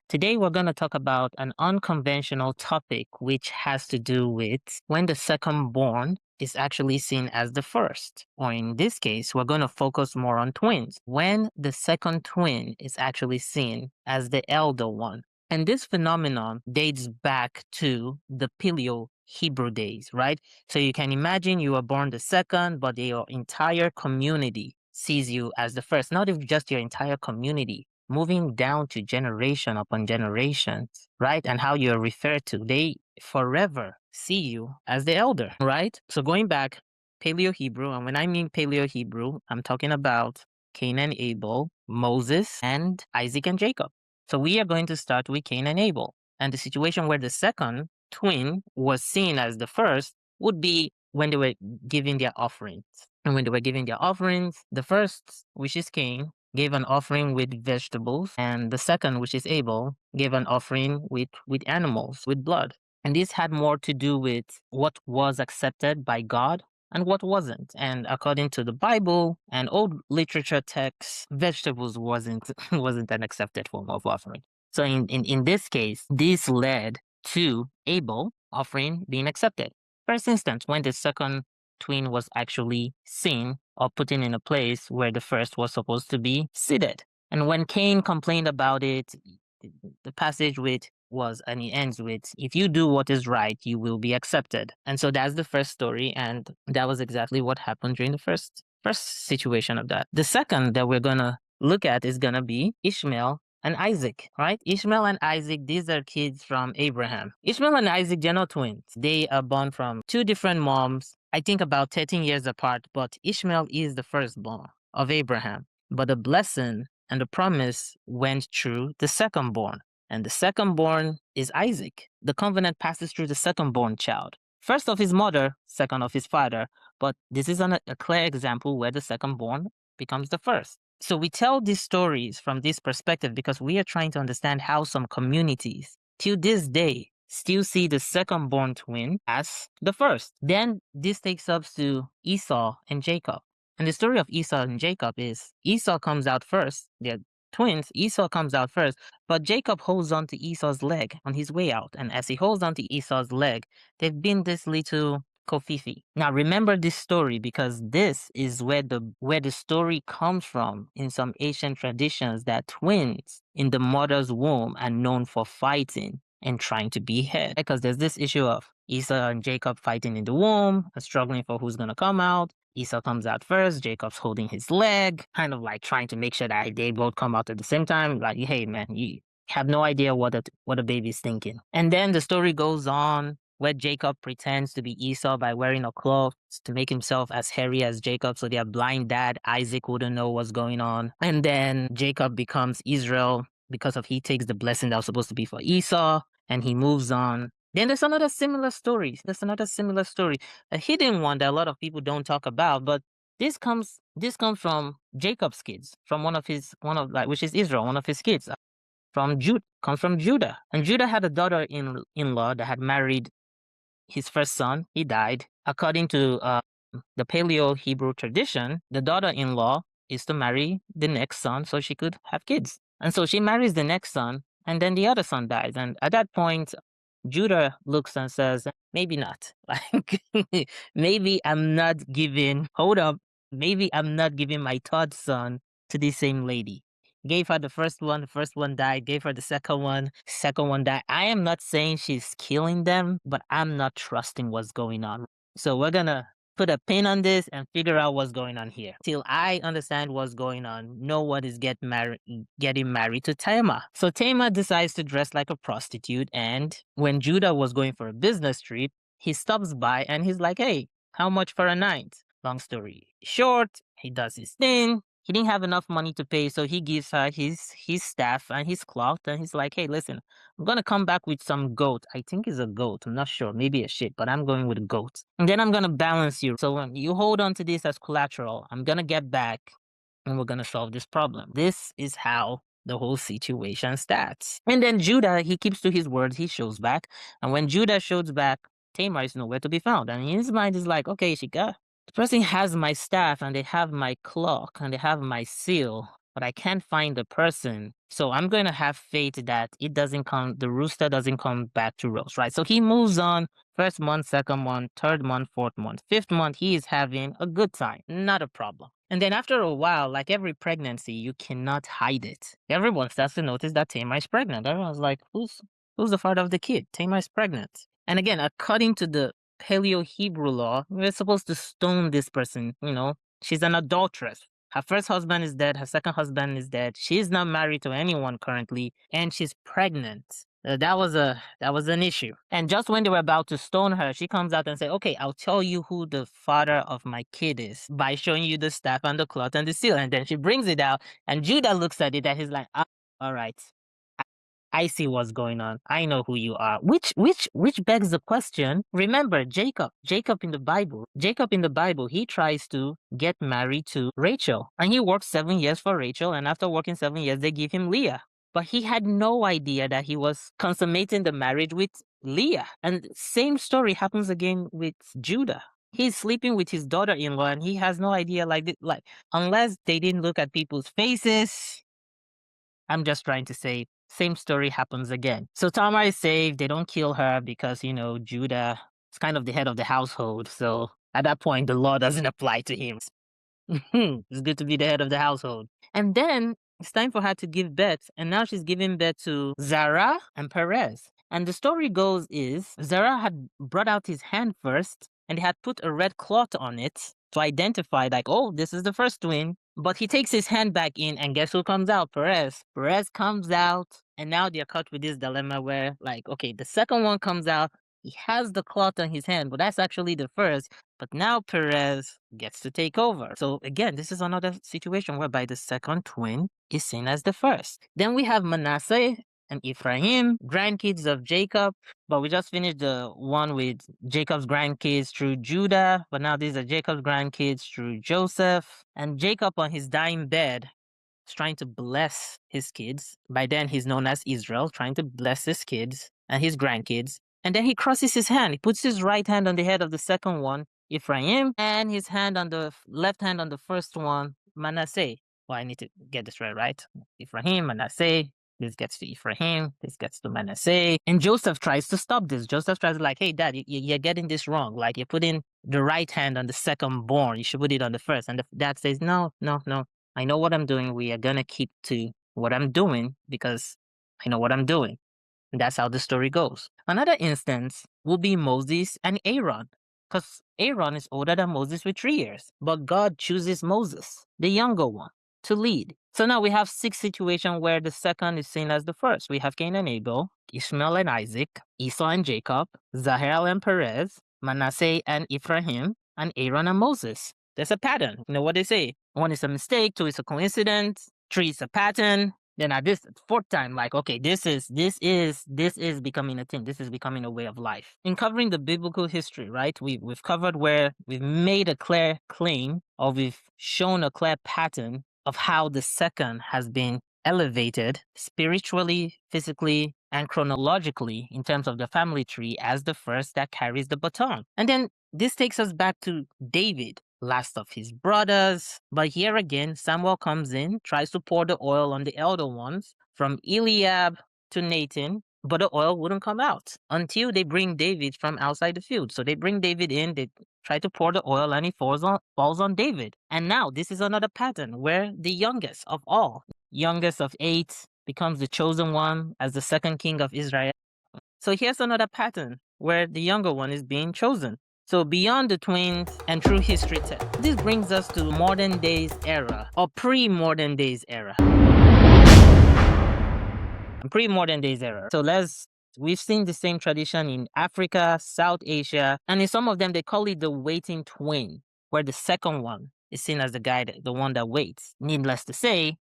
Today, we're going to talk about an unconventional topic which has to do with when the second born is actually seen as the first. Or in this case, we're going to focus more on twins. When the second twin is actually seen as the elder one. And this phenomenon dates back to the Paleo Hebrew days, right? So you can imagine you were born the second, but your entire community sees you as the first. Not if just your entire community, moving down to generation upon generation, right? And how you're referred to, they forever see you as the elder, right? So going back, Paleo Hebrew, and when I mean Paleo Hebrew, I'm talking about Cain and Abel, Moses, and Isaac and Jacob. So we are going to start with Cain and Abel. And the situation where the second twin was seen as the first would be when they were giving their offerings. And when they were giving their offerings, the first, which is Cain, gave an offering with vegetables, and the second, which is Abel, gave an offering with animals, with blood. And this had more to do with what was accepted by God and what wasn't. And according to the Bible and old literature texts, vegetables wasn't wasn't an accepted form of offering. So in this case, this led to Abel offering being accepted. First instance, when the second twin was actually seen or put in a place where the first was supposed to be seated. And when Cain complained about it, the passage was, and it ends with, if you do what is right, you will be accepted. And so that's the first story, and that was exactly what happened during the first situation of that. The second that we're gonna look at is gonna be Ishmael and Isaac, right? Ishmael and Isaac, these are kids from Abraham. Ishmael and Isaac, they're not twins. They are born from two different moms, I think about 13 years apart, but Ishmael is the firstborn of Abraham. But the blessing and the promise went through the secondborn. And the secondborn is Isaac. The covenant passes through the secondborn child. First of his mother, second of his father. But this is a clear example where the secondborn becomes the first. So we tell these stories from this perspective because we are trying to understand how some communities, till this day, still see the second-born twin as the first. Then this takes us to Esau and Jacob. And the story of Esau and Jacob is Esau comes out first. They're twins. Esau comes out first, but Jacob holds on to Esau's leg on his way out. And as he holds on to Esau's leg, they've been this little kofifi. Now remember this story because this is where the story comes from in some ancient traditions, that twins in the mother's womb are known for fighting and trying to be head. Because there's this issue of Esau and Jacob fighting in the womb and struggling for who's going to come out. Esau comes out first, Jacob's holding his leg, kind of like trying to make sure that they both come out at the same time. Like, hey man, you have no idea what a baby's thinking. And then the story goes on where Jacob pretends to be Esau by wearing a cloth to make himself as hairy as Jacob, so their blind dad, Isaac, wouldn't know what's going on. And then Jacob becomes Israel because he takes the blessing that was supposed to be for Esau, and he moves on. Then there's another similar story. A hidden one that a lot of people don't talk about, but this comes from Jacob's kids, from which is Israel, one of his kids. Comes from Judah. And Judah had a daughter-in-law that had married his first son. He died. According to the Paleo Hebrew tradition, the daughter-in-law is to marry the next son so she could have kids. And so she marries the next son, and then the other son dies. And at that point, Judah looks and says, maybe not. Like, maybe I'm not giving my third son to the same lady. Gave her the first one died, gave her the second one died. I am not saying she's killing them, but I'm not trusting what's going on. So we're gonna put a pin on this and figure out what's going on here. Till I understand what's going on, no one is getting married to Tamar. So Tamar decides to dress like a prostitute, and when Judah was going for a business trip, he stops by and he's like, hey, how much for a night? Long story short, he does his thing. He didn't have enough money to pay, so he gives her his staff and his cloth, and he's like, hey, listen, I'm gonna come back with some goat. I think it's a goat. I'm not sure. Maybe a sheep, but I'm going with a goat. And then I'm gonna balance you. So when you hold on to this as collateral, I'm gonna get back and we're gonna solve this problem. This is how the whole situation starts. And then Judah, he keeps to his word. He shows back. And when Judah shows back, Tamar is nowhere to be found. And in his mind, is like, okay, the person has my staff and they have my clock and they have my seal. but I can't find the person. So I'm going to have faith that the rooster doesn't come back to roost, right? So he moves on. First month, second month, third month, fourth month, fifth month, he is having a good time. Not a problem. And then after a while, like every pregnancy, you cannot hide it. Everyone starts to notice that Tamar is pregnant. Everyone's like, who's the father of the kid? Tamar is pregnant. And again, according to the Paleo Hebrew law, we're supposed to stone this person. She's an adulteress. Her first husband is dead. Her second husband is dead. She's not married to anyone currently, and she's pregnant. That was an issue. And just when they were about to stone her, she comes out and says, "Okay, I'll tell you who the father of my kid is by showing you the staff and the cloth and the seal." And then she brings it out, and Judah looks at it and he's like, "All right, I see what's going on. I know who you are." Which begs the question. Remember Jacob. Jacob in the Bible, he tries to get married to Rachel. And he works 7 years for Rachel, and after working 7 years, they give him Leah. But he had no idea that he was consummating the marriage with Leah. And same story happens again with Judah. He's sleeping with his daughter-in-law, and he has no idea, like unless they didn't look at people's faces. I'm just trying to say, same story happens again. So Tamar is saved. They don't kill her because, Judah is kind of the head of the household. So at that point, the law doesn't apply to him. It's good to be the head of the household. And then it's time for her to give birth. And now she's giving birth to Zara and Perez. And the story goes is Zara had brought out his hand first, and he had put a red cloth on it to identify, like, oh, this is the first twin. But he takes his hand back in, and guess who comes out? Perez. Perez comes out, and now they're caught with this dilemma where, like, okay, the second one comes out, he has the cloth on his hand, but that's actually the first. But now Perez gets to take over. So again, this is another situation whereby the second twin is seen as the first. Then we have Manasseh and Ephraim, grandkids of Jacob. But we just finished the one with Jacob's grandkids through Judah. But now these are Jacob's grandkids through Joseph. And Jacob on his dying bed is trying to bless his kids. By then he's known as Israel, trying to bless his kids and his grandkids. And then he crosses his hand. He puts his right hand on the head of the second one, Ephraim, and his hand on the left hand on the first one, Manasseh. Well, I need to get this right? Ephraim, Manasseh. This gets to Ephraim. This gets to Manasseh. And Joseph tries to stop this. Joseph tries to like, hey, Dad, you're getting this wrong. Like, you're putting the right hand on the second born. You should put it on the first. And the dad says, no. I know what I'm doing. We are going to keep to what I'm doing because I know what I'm doing. And that's how the story goes. Another instance will be Moses and Aaron, because Aaron is older than Moses with 3 years. But God chooses Moses, the younger one, to lead. So now we have 6 situations where the second is seen as the first. We have Cain and Abel, Ishmael and Isaac, Esau and Jacob, Zahel and Perez, Manasseh and Ephraim, and Aaron and Moses. There's a pattern. You know what they say? 1 is a mistake, 2 is a coincidence, 3 is a pattern. Then at this 4th time, like, okay, this is becoming a thing. This is becoming a way of life. In covering the biblical history, right? We've covered where we've made a clear claim, or we've shown a clear pattern of how the second has been elevated spiritually, physically, and chronologically in terms of the family tree as the first that carries the baton. And then this takes us back to David, last of his brothers. But here again, Samuel comes in, tries to pour the oil on the elder ones, from Eliab to Nathan, but the oil wouldn't come out until they bring David from outside the field. So they bring David in, they try to pour the oil, and he falls on David. And now this is another pattern where the youngest of all, youngest of 8, becomes the chosen one as the second king of Israel. So here's another pattern where the younger one is being chosen. So beyond the twins and through history text, this brings us to modern days era, or pre-modern days era. Pre-modern days era. So we've seen the same tradition in Africa, South Asia, and in some of them they call it the waiting twin, where the second one is seen as the one that waits. Needless to say,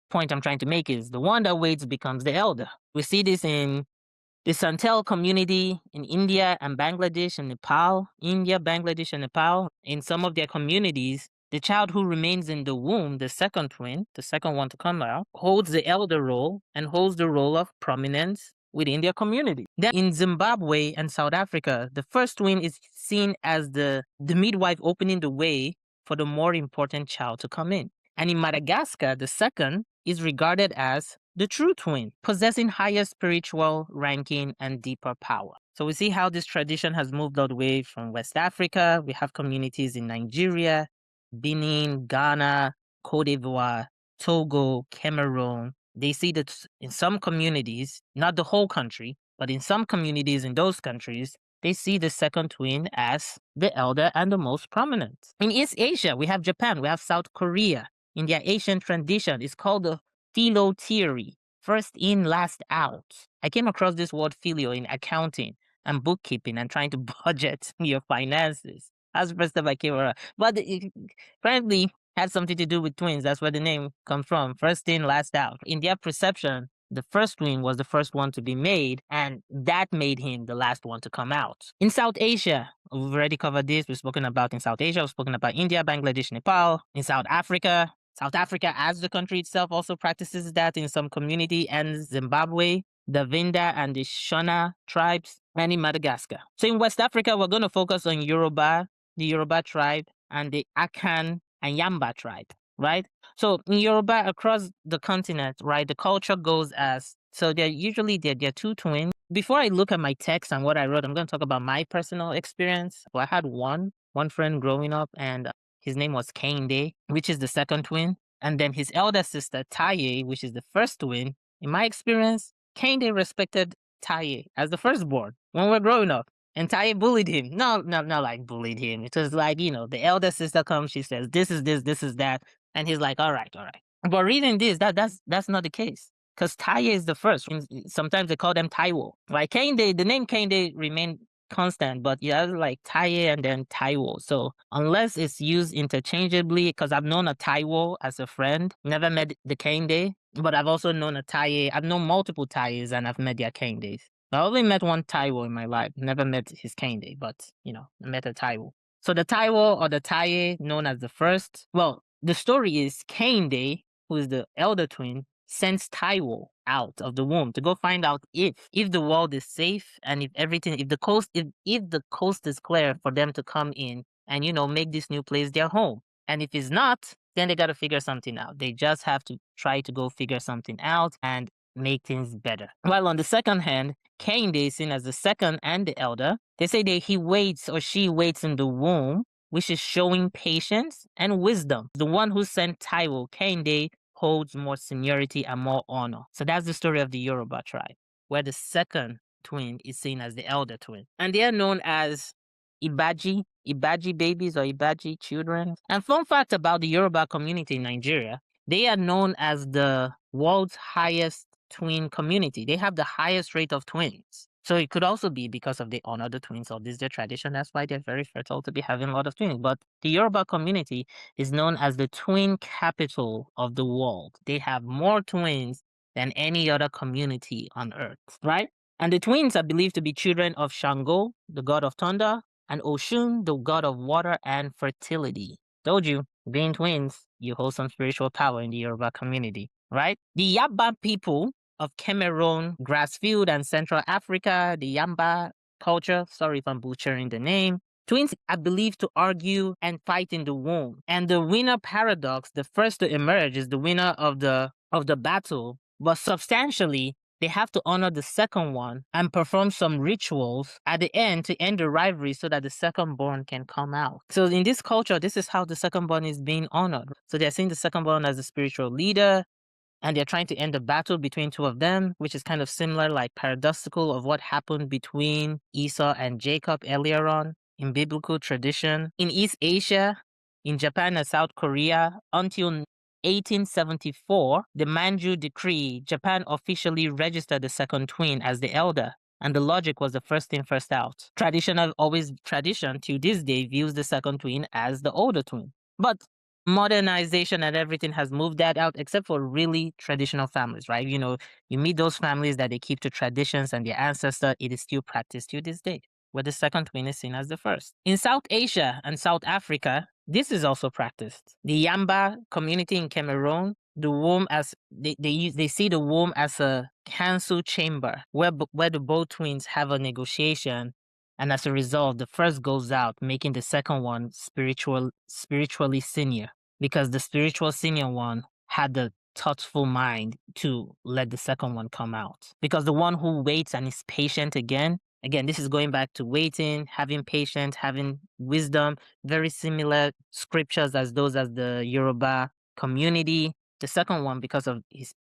point I'm trying to make is the one that waits becomes the elder. We see this in the Santal community in India and Bangladesh and Nepal. In some of their communities, the child who remains in the womb, the second twin, the second one to come out, holds the elder role and holds the role of prominence within their community. Then in Zimbabwe and South Africa, the first twin is seen as the midwife opening the way for the more important child to come in. And in Madagascar, the second is regarded as the true twin, possessing higher spiritual ranking and deeper power. So we see how this tradition has moved all the way from West Africa. We have communities in Nigeria, Benin, Ghana, Cote d'Ivoire, Togo, Cameroon. They see that in some communities, not the whole country, but in some communities in those countries, they see the second twin as the elder and the most prominent. In East Asia, we have Japan, we have South Korea. In their Asian tradition, it's called the philo theory, first in, last out. I came across this word philo in accounting and bookkeeping and trying to budget your finances. That's the first time I came around. But it apparently had something to do with twins. That's where the name comes from. First in, last out. In their perception, the first twin was the first one to be made, and that made him the last one to come out. In South Asia, we've already covered this. We've spoken about in South Asia, we've spoken about India, Bangladesh, Nepal. In South Africa as the country itself also practices that in some community, and Zimbabwe, the Vinda and the Shona tribes, and in Madagascar. So in West Africa, we're going to focus on Yoruba, the Yoruba tribe, and the Akan and Yamba tribe, right? So in Yoruba, across the continent, right, the culture goes as, so they're two twins. Before I look at my text and what I wrote, I'm going to talk about my personal experience. Well, I had one friend growing up, and his name was Kehinde, which is the second twin. And then his elder sister, Taiwo, which is the first twin. In my experience, Kehinde respected Taiwo as the firstborn when we were growing up. And Taiwo bullied him. No, not like bullied him. It was like, the elder sister comes, she says, this is this, this is that. And he's like, all right. But reading this, that's not the case. Because Taiwo is the first. Sometimes they call them Taiwo. Right? Kehinde, the name Kehinde remained constant, but yeah, like Taiwo and then Taiwo. So unless it's used interchangeably, because I've known a Taiwo as a friend, never met the Kehinde, but I've also known a Taiwo. I've known multiple Taiwos and I've met their Kehindes. I only met one Taiwo in my life, never met his Kehinde, but I met a Taiwo. So the Taiwo or the Taiwo, known as the first, well, the story is Kehinde, who is the elder twin, sends Taiwo out of the womb to go find out if the world is safe and if the coast is clear for them to come in and make this new place their home. And if it's not, then they got to figure something out. They just have to try to go figure something out and make things better. While on the second hand, Kehinde is seen as the second and the elder. They say that he waits or she waits in the womb, which is showing patience and wisdom. The one who sent Taiwo, Kehinde, holds more seniority and more honor. So that's the story of the Yoruba tribe, where the second twin is seen as the elder twin. And they are known as Ibaji babies or Ibaji children. And fun fact about the Yoruba community in Nigeria, they are known as the world's highest twin community. They have the highest rate of twins. So it could also be because of they honor the twins, or this is their tradition. That's why they're very fertile to be having a lot of twins. But the Yoruba community is known as the twin capital of the world. They have more twins than any other community on earth, right? And the twins are believed to be children of Shango, the god of thunder, and Oshun, the god of water and fertility. Told you, being twins, you hold some spiritual power in the Yoruba community, right? The Yaba people of Cameroon, Grassfield, and Central Africa, the Yamba culture, sorry if I'm butchering the name, twins are believed to argue and fight in the womb. And the winner paradox, the first to emerge, is the winner of the battle. But substantially, they have to honor the second one and perform some rituals at the end to end the rivalry so that the second-born can come out. So in this culture, this is how the second-born is being honored. So they're seeing the second-born as the spiritual leader, and they're trying to end the battle between two of them, which is kind of similar, like paradoxical of what happened between Esau and Jacob earlier on in biblical tradition. In East Asia, in Japan and South Korea, until 1874, the Manchu Decree, Japan officially registered the second twin as the elder, and the logic was the first in, first out. Tradition to this day views the second twin as the older twin. But modernization and everything has moved that out, except for really traditional families, right? You meet those families that they keep to traditions and their ancestor, it is still practiced to this day, where the second twin is seen as the first. In South Asia and South Africa, this is also practiced. The Yamba community in Cameroon, the womb as they see the womb as a council chamber where the both twins have a negotiation, and as a result, the first goes out, making the second one spiritually senior. because the spiritual senior one had the thoughtful mind to let the second one come out. Because the one who waits and is patient again, this is going back to waiting, having patience, having wisdom, very similar scriptures as those as the Yoruba community. The second one, because of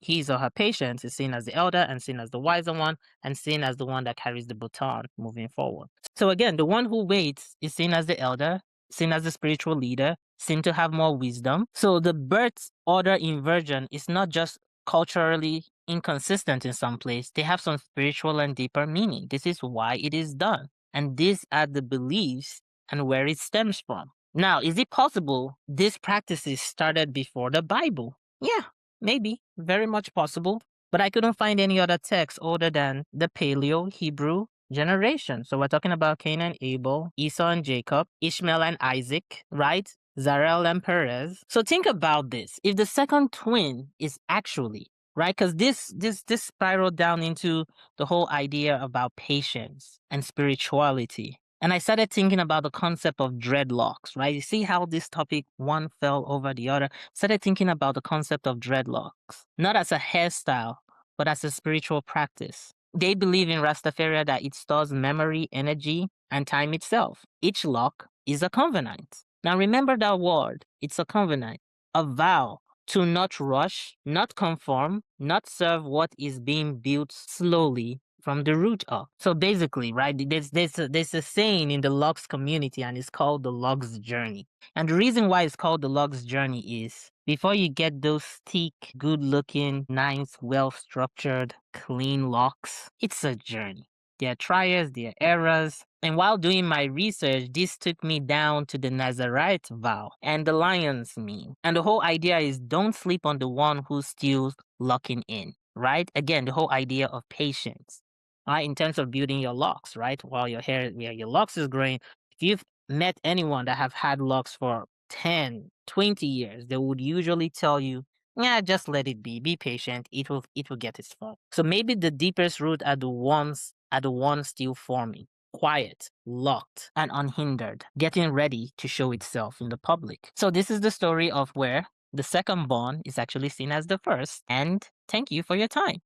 his or her patience, is seen as the elder and seen as the wiser one and seen as the one that carries the baton moving forward. So again, the one who waits is seen as the elder, seen as the spiritual leader, seen to have more wisdom. So the birth order inversion is not just culturally inconsistent in some place. They have some spiritual and deeper meaning. This is why it is done. And these are the beliefs and where it stems from. Now, is it possible these practices started before the Bible? Yeah, maybe. Very much possible. But I couldn't find any other text older than the Paleo Hebrew generation. So we're talking about Cain and Abel, Esau and Jacob, Ishmael and Isaac, right? Zarel and Perez. So think about this. If the second twin is actually, right? Because this spiraled down into the whole idea about patience and spirituality. And I started thinking about the concept of dreadlocks, right? You see how this topic one fell over the other. Started thinking about the concept of dreadlocks, not as a hairstyle, but as a spiritual practice. They believe in Rastafari that it stores memory, energy, and time itself. Each lock is a covenant. Now remember that word. It's a covenant, a vow to not rush, not conform, not serve what is being built slowly from the root up. So basically, right, there's a saying in the logs community and it's called the logs journey. And the reason why it's called the logs journey is before you get those thick, good looking, nice, well structured, clean locks, it's a journey. There are trials, there are errors. And while doing my research, this took me down to the Nazarite vow and the lion's mane. And the whole idea is don't sleep on the one who's still locking in, right? Again, the whole idea of patience, right? In terms of building your locks, right? While your locks is growing, if you've met anyone that have had locks for 10, 20 years, they would usually tell you, yeah, just let it be patient, it will get its form. So maybe the deepest root are the ones still forming, quiet, locked, and unhindered, getting ready to show itself in the public. So this is the story of where the second born is actually seen as the first, and thank you for your time.